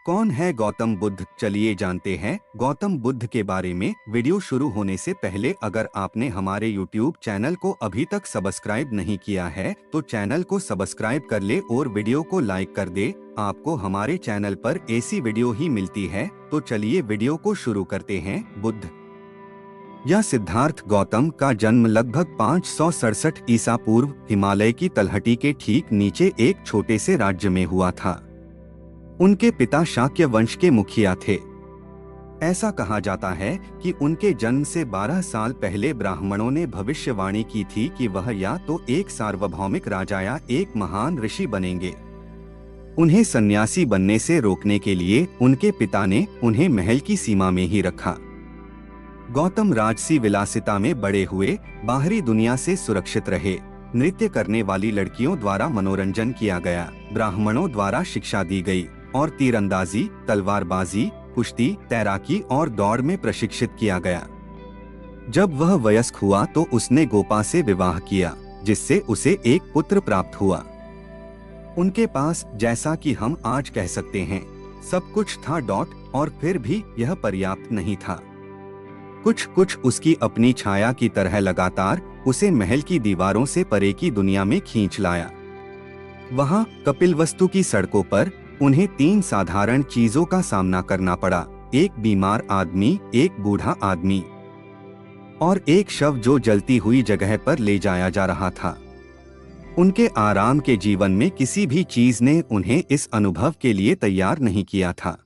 कौन है गौतम बुद्ध? चलिए जानते हैं गौतम बुद्ध के बारे में। वीडियो शुरू होने से पहले अगर आपने हमारे YouTube चैनल को अभी तक सब्सक्राइब नहीं किया है तो चैनल को सब्सक्राइब कर ले और वीडियो को लाइक कर दे। आपको हमारे चैनल पर ऐसी वीडियो ही मिलती है। तो चलिए वीडियो को शुरू करते हैं। बुद्ध या सिद्धार्थ गौतम का जन्म लगभग 567 ईसा पूर्व हिमालय की तलहटी के ठीक नीचे एक छोटे से राज्य में हुआ था। उनके पिता शाक्य वंश के मुखिया थे। ऐसा कहा जाता है कि उनके जन्म से 12 साल पहले ब्राह्मणों ने भविष्यवाणी की थी कि वह या तो एक सार्वभौमिक राजा या एक महान ऋषि बनेंगे। उन्हें सन्यासी बनने से रोकने के लिए उनके पिता ने उन्हें महल की सीमा में ही रखा। गौतम राजसी विलासिता में बड़े हुए, बाहरी दुनिया से सुरक्षित रहे। नृत्य करने वाली लड़कियों द्वारा मनोरंजन किया गया, ब्राह्मणों द्वारा शिक्षा दी गई और तीरंदाजी, तलवारबाजी, कुश्ती, तैराकी और दौड़ में प्रशिक्षित किया गया। जब वह वयस्क हुआ तो उसने गोपा से विवाह किया, जिससे उसे एक पुत्र प्राप्त हुआ। उनके पास, जैसा कि हम आज कह सकते हैं, सब कुछ था और फिर भी यह पर्याप्त नहीं था। कुछ उसकी अपनी छाया की तरह लगातार उसे महल की दीवारों से परे की दुनिया में खींच लाया। वहां कपिलवस्तु की सड़कों पर उन्हें 3 साधारण चीजों का सामना करना पड़ा: एक बीमार आदमी, एक बूढ़ा आदमी और एक शव जो जलती हुई जगह पर ले जाया जा रहा था। उनके आराम के जीवन में किसी भी चीज ने उन्हें इस अनुभव के लिए तैयार नहीं किया था।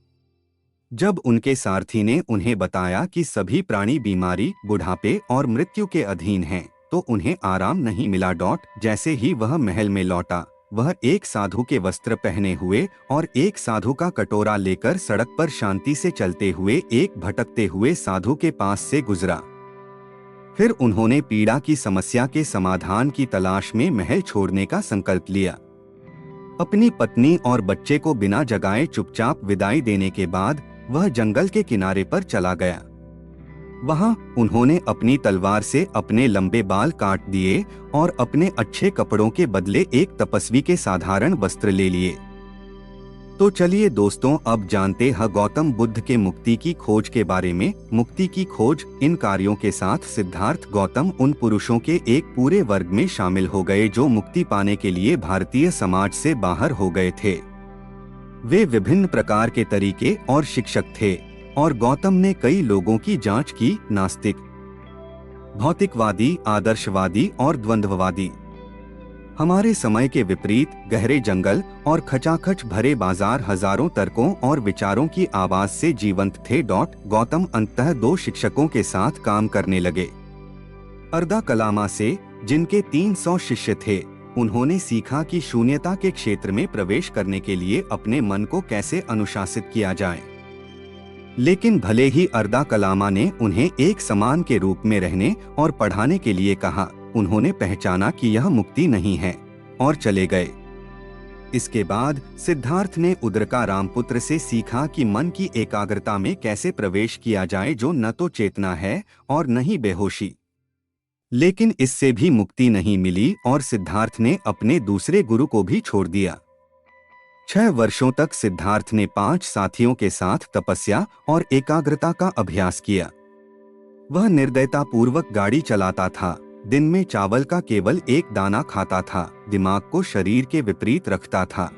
जब उनके सारथी ने उन्हें बताया कि सभी प्राणी बीमारी, बुढ़ापे और मृत्यु के अधीन हैं, तो उन्हें आराम नहीं मिला। जैसे ही वह महल में लौटा, वह एक साधु के वस्त्र पहने हुए और एक साधु का कटोरा लेकर सड़क पर शांति से चलते हुए एक भटकते हुए साधु के पास से गुजरा। फिर उन्होंने पीड़ा की समस्या के समाधान की तलाश में महल छोड़ने का संकल्प लिया। अपनी पत्नी और बच्चे को बिना जगाए चुपचाप विदाई देने के बाद वह जंगल के किनारे पर चला गया। वहां उन्होंने अपनी तलवार से अपने लंबे बाल काट दिए और अपने अच्छे कपड़ों के बदले एक तपस्वी के साधारण वस्त्र ले लिए। तो चलिए दोस्तों, अब जानते हैं गौतम बुद्ध के मुक्ति की खोज के बारे में। मुक्ति की खोज। इन कार्यों के साथ सिद्धार्थ गौतम उन पुरुषों के एक पूरे वर्ग में शामिल हो गए जो मुक्ति पाने के लिए भारतीय समाज से बाहर हो गए थे। वे विभिन्न प्रकार के तरीके और शिक्षक थे और गौतम ने कई लोगों की जांच की: नास्तिक, भौतिकवादी, आदर्शवादी और द्वंद्ववादी। हमारे समय के विपरीत गहरे जंगल और खचाखच भरे बाजार हजारों तर्कों और विचारों की आवाज से जीवंत थे। गौतम अंततः 2 शिक्षकों के साथ काम करने लगे। अर्दा कलामा से, जिनके 300 शिष्य थे, उन्होंने सीखा कि शून्यता के क्षेत्र में प्रवेश करने के लिए अपने मन को कैसे अनुशासित किया जाए। लेकिन भले ही अर्दा कलामा ने उन्हें एक समान के रूप में रहने और पढ़ाने के लिए कहा, उन्होंने पहचाना कि यह मुक्ति नहीं है और चले गए। इसके बाद सिद्धार्थ ने उद्रका रामपुत्र से सीखा कि मन की एकाग्रता में कैसे प्रवेश किया जाए, जो न तो चेतना है और न ही बेहोशी। लेकिन इससे भी मुक्ति नहीं मिली और सिद्धार्थ ने अपने दूसरे गुरु को भी छोड़ दिया। 6 वर्षों तक सिद्धार्थ ने 5 साथियों के साथ तपस्या और एकाग्रता का अभ्यास किया। वह निर्दयता पूर्वक गाड़ी चलाता था, दिन में चावल का केवल एक दाना खाता था, दिमाग को शरीर के विपरीत रखता था।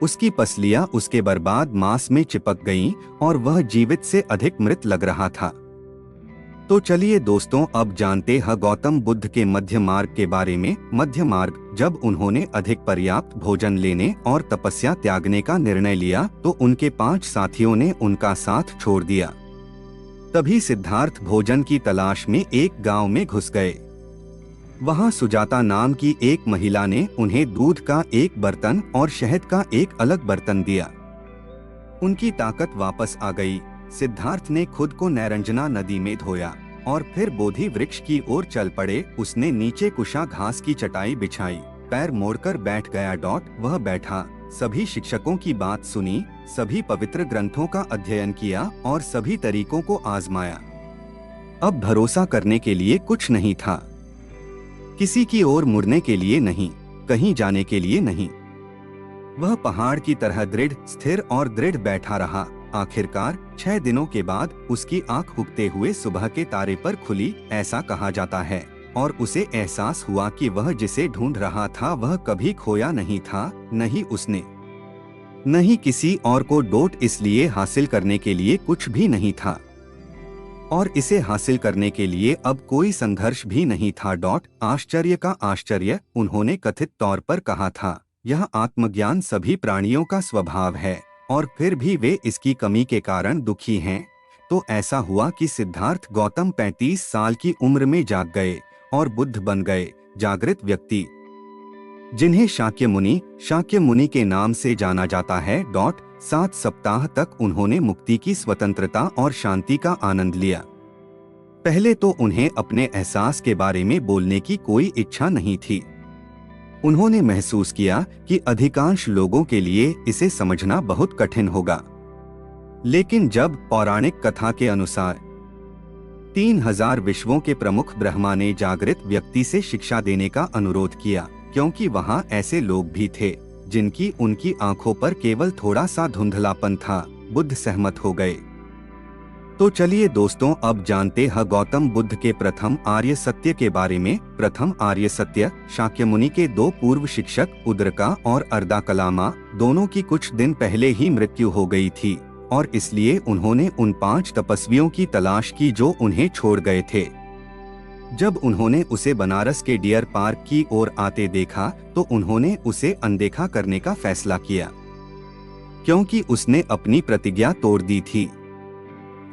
उसकी पसलियां उसके बर्बाद मांस में चिपक गईं और वह जीवित से अधिक मृत लग रहा था। तो चलिए दोस्तों, अब जानते हैं गौतम बुद्ध के मध्य मार्ग के बारे में। मध्य मार्ग। जब उन्होंने अधिक पर्याप्त भोजन लेने और तपस्या त्यागने का निर्णय लिया तो उनके 5 साथियों ने उनका साथ छोड़ दिया। तभी सिद्धार्थ भोजन की तलाश में एक गांव में घुस गए। वहां सुजाता नाम की एक महिला ने उन्हें दूध का एक बर्तन और शहद का एक अलग बर्तन दिया। उनकी ताकत वापस आ गई। सिद्धार्थ ने खुद को नैरंजना नदी में धोया और फिर बोधि वृक्ष की ओर चल पड़े। उसने नीचे कुशा घास की चटाई बिछाई, पैर मोड़कर बैठ गया। वह बैठा, सभी शिक्षकों की बात सुनी, सभी पवित्र ग्रंथों का अध्ययन किया और सभी तरीकों को आजमाया। अब भरोसा करने के लिए कुछ नहीं था, किसी की ओर मुड़ने के लिए नहीं, कहीं जाने के लिए नहीं। वह पहाड़ की तरह दृढ़, स्थिर और दृढ़ बैठा रहा। आखिरकार 6 दिनों के बाद उसकी आंख उगते हुए सुबह के तारे पर खुली, ऐसा कहा जाता है, और उसे एहसास हुआ कि वह जिसे ढूंढ रहा था वह कभी खोया नहीं था, नहीं उसने, नहीं किसी और को डॉट इसलिए हासिल करने के लिए कुछ भी नहीं था, और इसे हासिल करने के लिए अब कोई संघर्ष भी नहीं था डॉट। आश्चर्य का आश्चर्य, उन्होंने कथित तौर पर कहा था, यह आत्मज्ञान सभी प्राणियों का स्वभाव है और फिर भी वे इसकी कमी के कारण दुखी हैं। तो ऐसा हुआ कि सिद्धार्थ गौतम 35 साल की उम्र में जाग गए और बुद्ध बन गए, जागृत व्यक्ति, जिन्हें शाक्य मुनि के नाम से जाना जाता है डॉट। 7 सप्ताह तक उन्होंने मुक्ति की स्वतंत्रता और शांति का आनंद लिया। पहले तो उन्हें अपने एहसास के बारे में बोलने की कोई इच्छा नहीं थी। उन्होंने महसूस किया कि अधिकांश लोगों के लिए इसे समझना बहुत कठिन होगा। लेकिन जब पौराणिक कथा के अनुसार 3000 विश्वों के प्रमुख ब्रह्मा ने जागृत व्यक्ति से शिक्षा देने का अनुरोध किया, क्योंकि वहां ऐसे लोग भी थे जिनकी उनकी आंखों पर केवल थोड़ा सा धुंधलापन था, बुद्ध सहमत हो गए। तो चलिए दोस्तों, अब जानते हैं गौतम बुद्ध के प्रथम आर्य सत्य के बारे में। प्रथम आर्य सत्य, शाक्यमुनि के 2 पूर्व शिक्षक उद्रका और अर्दाकलामा दोनों की कुछ दिन पहले ही मृत्यु हो गई थी, और इसलिए उन्होंने उन 5 तपस्वियों की तलाश की जो उन्हें छोड़ गए थे। जब उन्होंने उसे बनारस के डियर पार्क की ओर आते देखा तो उन्होंने उसे अनदेखा करने का फैसला किया, क्योंकि उसने अपनी प्रतिज्ञा तोड़ दी थी।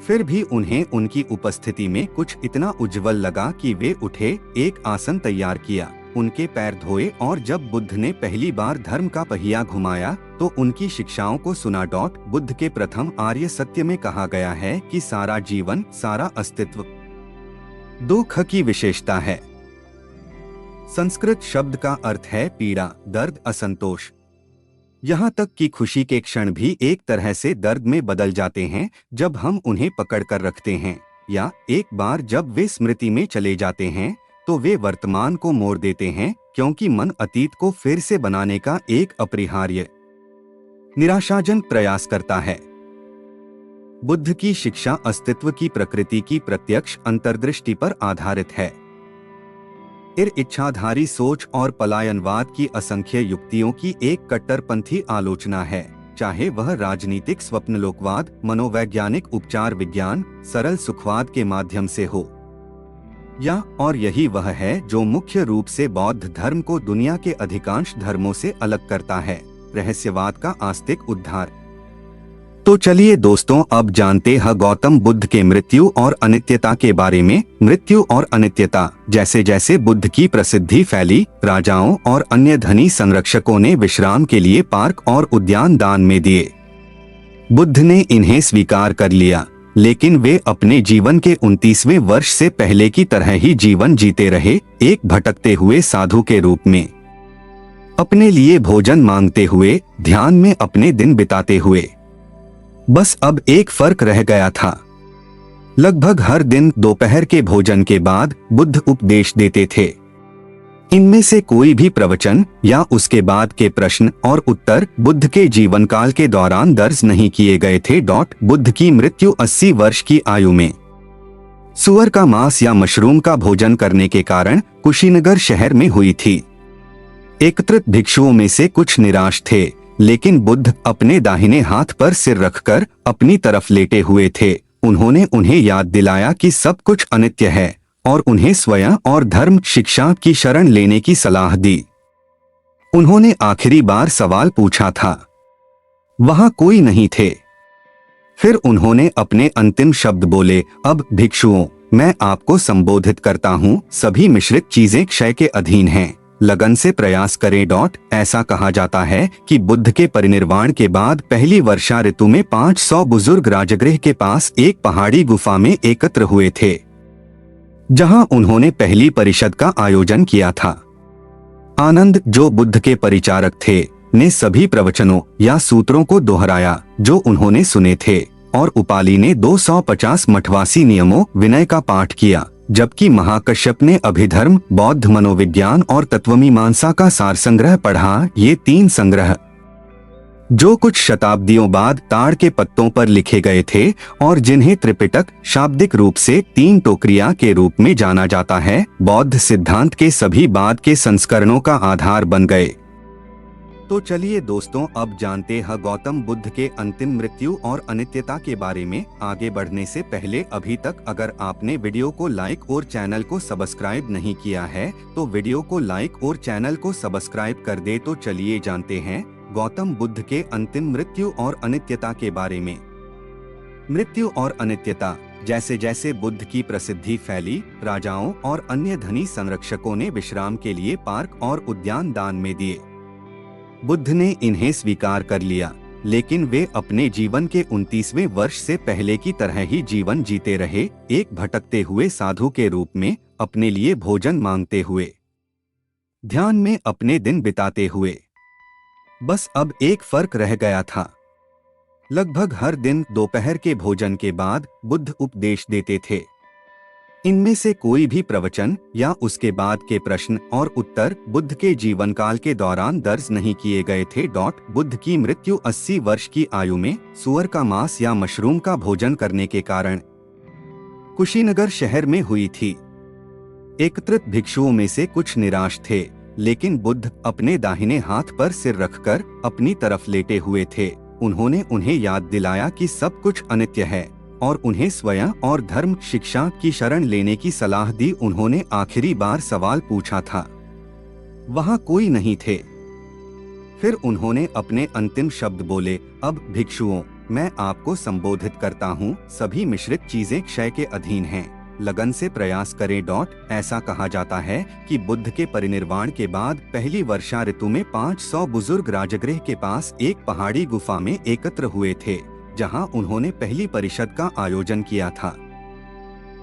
फिर भी उन्हें उनकी उपस्थिति में कुछ इतना उज्जवल लगा कि वे उठे, एक आसन तैयार किया, उनके पैर धोए, और जब बुद्ध ने पहली बार धर्म का पहिया घुमाया तो उनकी शिक्षाओं को सुना डॉट। बुद्ध के प्रथम आर्य सत्य में कहा गया है कि सारा जीवन, सारा अस्तित्व दुख की विशेषता है। संस्कृत शब्द का अर्थ है पीड़ा, दर्द, असंतोष। यहाँ तक कि खुशी के क्षण भी एक तरह से दर्द में बदल जाते हैं जब हम उन्हें पकड़ कर रखते हैं, या एक बार जब वे स्मृति में चले जाते हैं तो वे वर्तमान को मोड़ देते हैं, क्योंकि मन अतीत को फिर से बनाने का एक अपरिहार्य, निराशाजनक प्रयास करता है। बुद्ध की शिक्षा अस्तित्व की प्रकृति की प्रत्यक्ष अंतर्दृष्टि पर आधारित है। इच्छाधारी सोच और पलायनवाद की असंख्य युक्तियों की एक कट्टरपंथी आलोचना है, चाहे वह राजनीतिक स्वप्नलोकवाद, मनोवैज्ञानिक उपचार विज्ञान, सरल सुखवाद के माध्यम से हो, या और यही वह है जो मुख्य रूप से बौद्ध धर्म को दुनिया के अधिकांश धर्मों से अलग करता है, रहस्यवाद का आस्तिक उद्धार। तो चलिए दोस्तों, अब जानते हैं गौतम बुद्ध के मृत्यु और अनित्यता के बारे में। मृत्यु और अनित्यता। जैसे जैसे बुद्ध की प्रसिद्धि फैली, राजाओं और अन्य धनी संरक्षकों ने विश्राम के लिए पार्क और उद्यान दान में दिए। बुद्ध ने इन्हें स्वीकार कर लिया, लेकिन वे अपने जीवन के 29वें वर्ष से पहले की तरह ही जीवन जीते रहे, एक भटकते हुए साधु के रूप में, अपने लिए भोजन मांगते हुए, ध्यान में अपने दिन बिताते हुए। बस अब एक फर्क रह गया था। लगभग हर दिन दोपहर के भोजन के बाद बुद्ध उपदेश देते थे। इनमें से कोई भी प्रवचन या उसके बाद के प्रश्न और उत्तर बुद्ध के जीवन काल के दौरान दर्ज नहीं किए गए थे। बुद्ध की मृत्यु 80 वर्ष की आयु में सुअर का मांस या मशरूम का भोजन करने के कारण कुशीनगर शहर में हुई थी। एकत्रित भिक्षुओं में से कुछ निराश थे, लेकिन बुद्ध अपने दाहिने हाथ पर सिर रखकर अपनी तरफ लेटे हुए थे। उन्होंने उन्हें याद दिलाया कि सब कुछ अनित्य है और उन्हें स्वयं और धर्म शिक्षा की शरण लेने की सलाह दी। उन्होंने आखिरी बार सवाल पूछा था, वहां कोई नहीं थे। फिर उन्होंने अपने अंतिम शब्द बोले, अब भिक्षुओं, मैं आपको संबोधित करता हूँ। सभी मिश्रित चीजें क्षय के अधीन हैं, लगन से प्रयास करें। ऐसा कहा जाता है कि बुद्ध के परिनिर्वाण के बाद पहली वर्षा ऋतु में 500 बुजुर्ग राजगृह के पास एक पहाड़ी गुफा में एकत्र हुए थे, जहां उन्होंने पहली परिषद का आयोजन किया था। आनंद, जो बुद्ध के परिचारक थे, ने सभी प्रवचनों या सूत्रों को दोहराया जो उन्होंने सुने थे, और उपाली ने 250 मठवासी नियमों विनय का पाठ किया, जबकि महाकश्यप ने अभिधर्म, बौद्ध मनोविज्ञान और तत्वमीमांसा का सार संग्रह पढ़ा। ये 3 संग्रह जो कुछ शताब्दियों बाद ताड़ के पत्तों पर लिखे गए थे और जिन्हें त्रिपिटक शाब्दिक रूप से 3 टोकरियां के रूप में जाना जाता है, बौद्ध सिद्धांत के सभी बाद के संस्करणों का आधार बन गए। तो चलिए दोस्तों, अब जानते हैं गौतम बुद्ध के अंतिम मृत्यु और अनित्यता के बारे में। आगे बढ़ने से पहले अभी तक अगर आपने वीडियो को लाइक और चैनल को सब्सक्राइब नहीं किया है तो वीडियो को लाइक और चैनल को सब्सक्राइब कर दे। तो चलिए जानते हैं गौतम बुद्ध के अंतिम मृत्यु और अनित्यता के बारे में। मृत्यु और अनित्यता। जैसे जैसे बुद्ध की प्रसिद्धि फैली, राजाओं और अन्य धनी संरक्षकों ने विश्राम के लिए पार्क और उद्यान दान में दिए। बुद्ध ने इन्हें स्वीकार कर लिया, लेकिन वे अपने जीवन के 29वें वर्ष से पहले की तरह ही जीवन जीते रहे, एक भटकते हुए साधु के रूप में, अपने लिए भोजन मांगते हुए, ध्यान में अपने दिन बिताते हुए। बस अब एक फर्क रह गया था। लगभग हर दिन दोपहर के भोजन के बाद बुद्ध उपदेश देते थे। इनमें से कोई भी प्रवचन या उसके बाद के प्रश्न और उत्तर बुद्ध के जीवन काल के दौरान दर्ज नहीं किए गए थे। बुद्ध की मृत्यु 80 वर्ष की आयु में सूअर का मांस या मशरूम का भोजन करने के कारण कुशीनगर शहर में हुई थी। एकत्रित भिक्षुओं में से कुछ निराश थे, लेकिन बुद्ध अपने दाहिने हाथ पर सिर रखकर अपनी तरफ लेटे हुए थे। उन्होंने उन्हें याद दिलाया कि सब कुछ अनित्य है और उन्हें स्वयं और धर्म शिक्षा की शरण लेने की सलाह दी। उन्होंने आखिरी बार सवाल पूछा था, वहां कोई नहीं थे। फिर उन्होंने अपने अंतिम शब्द बोले, अब भिक्षुओं, मैं आपको संबोधित करता हूं। सभी मिश्रित चीजें क्षय के अधीन हैं, लगन से प्रयास करें। ऐसा कहा जाता है कि बुद्ध के परिनिर्वाण के बाद पहली वर्षा ऋतु में 500 बुजुर्ग राजगृह के पास एक पहाड़ी गुफा में एकत्र हुए थे, जहां उन्होंने पहली परिषद का आयोजन किया था।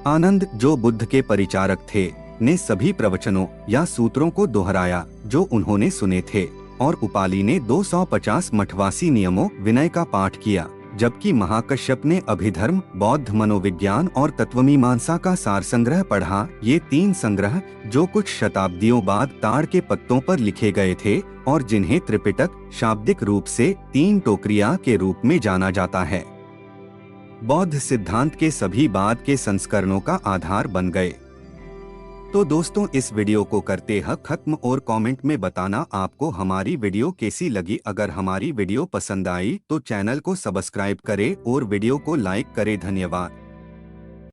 आनंद, जो बुद्ध के परिचारक थे, ने सभी प्रवचनों या सूत्रों को दोहराया जो उन्होंने सुने थे, और उपाली ने 250 मठवासी नियमों विनय का पाठ किया, जबकि महाकश्यप ने अभिधर्म, बौद्ध मनोविज्ञान और तत्वमीमांसा का सार संग्रह पढ़ा। ये 3 संग्रह, जो कुछ शताब्दियों बाद ताड़ के पत्तों पर लिखे गए थे और जिन्हें त्रिपिटक शाब्दिक रूप से 3 टोकरियां के रूप में जाना जाता है, बौद्ध सिद्धांत के सभी बाद के संस्करणों का आधार बन गए। तो दोस्तों, इस वीडियो को करते हैं खत्म और कमेंट में बताना आपको हमारी वीडियो कैसी लगी। अगर हमारी वीडियो पसंद आई तो चैनल को सब्सक्राइब करें और वीडियो को लाइक करें। धन्यवाद।